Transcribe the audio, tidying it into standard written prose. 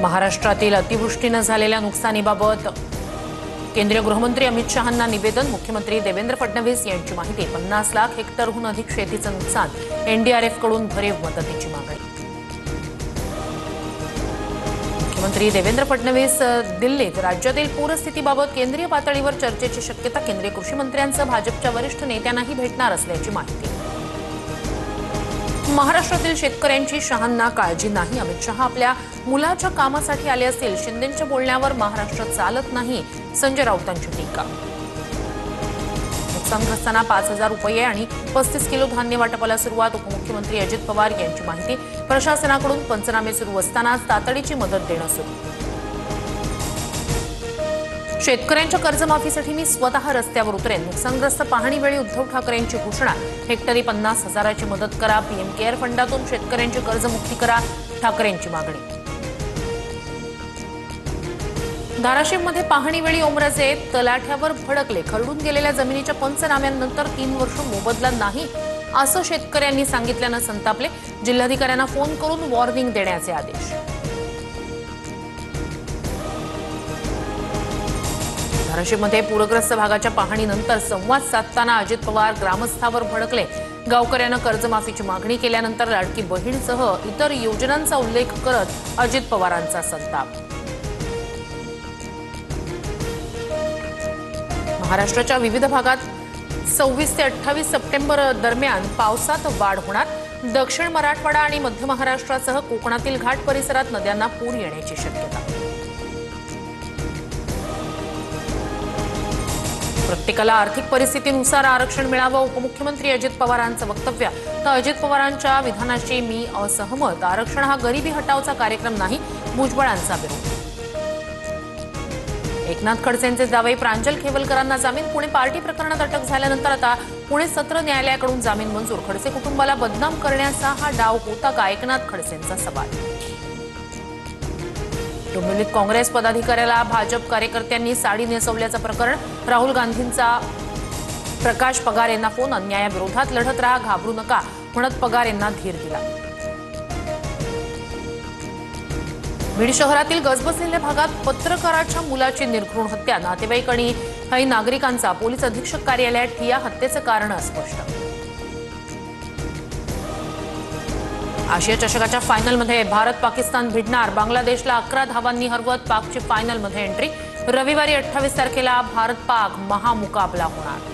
महाराष्ट्रातील अतिवृष्टीने झालेल्या नुकसानीबाबत केंद्रीय गृहमंत्री अमित शहांना निवेदन। मुख्यमंत्री देवेंद्र फडणवीस यांची माहिती। 50 लाख हेक्टरहून अधिक शेतीचं नुकसान। एनडीआरएफकडून भरीव मदतीची मागणी। मुख्यमंत्री देवेंद्र फडणवीस दिल्लीत राज्यातील पूरस्थितीबाबत केंद्रीय पातळीवर चर्चेची शक्यता। केंद्रीय कृषी मंत्र्यांसह भाजपच्या वरिष्ठ नेत्यांनाही भेटणार असल्याची माहिती। महाराष्ट्रातील शेतकऱ्यांची शहांना काळजी नाही। अमित शहा आपल्या मुलाच्या कामासाठी आले असतील। शिंदेंच्या बोलण्यावर महाराष्ट्र चालत नाही। संजय राऊतांची टीका। नुकसानग्रस्तांना 5,000 रुपये आणि 35 किलो धान्य वाटपाला सुरुवात। उपमुख्यमंत्री अजित पवार यांची माहिती। प्रशासनाकडून पंचनामे सुरू असतानाच तातडीची मदत देणं सुरू। शेतकऱ्यांच्या कर्जमाफीसाठी मी स्वतः रस्त्यावर उतरेन। नुकसानग्रस्त पाहणीवेळी उद्धव ठाकरेंची घोषणा। हेक्टरी 50,000ची मदत करा। पीएम केअर फंडातून शेतकऱ्यांची कर्जमुक्ती करा। ठाकरेंची मागणी। धाराशिवमध्ये पाहणीवेळी ओमराजे तलाठ्यावर भडकले। खरडून गेलेल्या जमिनीच्या पंचनाम्यानंतर 3 वर्ष मोबदला नाही असं शेतकऱ्यांनी सांगितल्यानं संतापले। जिल्हाधिकाऱ्यांना फोन करून वॉर्निंग देण्याचे आदेश। धाराशिवमध्ये पूरग्रस्त भागाच्या पाहणीनंतर संवाद साधताना अजित पवार ग्रामस्थावर भडकले। गावकऱ्यांना कर्जमाफीची मागणी केल्यानंतर लाडकी बहीणसह इतर योजनांचा उल्लेख करत अजित पवारांचा संताप। महाराष्ट्राच्या विविध भागात 26 ते 28 सप्टेंबर दरम्यान पावसात वाढ होणार। दक्षिण मराठवाडा आणि मध्य महाराष्ट्रासह कोकणातील घाट परिसरात नद्यांना पूर येण्याची शक्यता। प्रत्येकाला आर्थिक परिस्थितीनुसार आरक्षण मिळावं। उपमुख्यमंत्री अजित पवारांचं वक्तव्य। तर अजित पवारांच्या विधानाशी मी असहमत। आरक्षण हा गरिबी हटावचा कार्यक्रम नाही। भुजबळांचा विरोध। एकनाथ खडसेंचे जावई प्रांजल खेवलकरांना जामीन। पुणे पार्टी प्रकरणात अटक झाल्यानंतर आता पुणे सत्र न्यायालयाकडून जामीन मंजूर। खडसे कुटुंबाला बदनाम करण्याचा हा डाव होता का? एकनाथ खडसेंचा सवाल। डोंबिवलीत काँग्रेस पदाधिकाऱ्याला भाजप कार्यकर्त्यांनी साडी नेसवल्याचं प्रकरण। राहुल गांधींचा प्रकाश पगार यांना फोन। अन्यायाविरोधात लढत राहा, घाबरू नका म्हणत पगार यांना धीर दिला। बीड शहरातील गजबजलेल्या भागात पत्रकाराच्या मुलाची निर्घृण हत्या। नातेवाईक आणि काही नागरिकांचा पोलीस अधीक्षक कार्यालयात ठिय्या। हत्येचं कारण अस्पष्ट। आशिया चषकाच्या फायनलमध्ये भारत पाकिस्तान भिडणार। बांगलादेशला 11 धावांनी हरवत पाकची फायनलमध्ये एंट्री। रविवारी 28 तारखेला भारत पाक महामुकाबला होणार।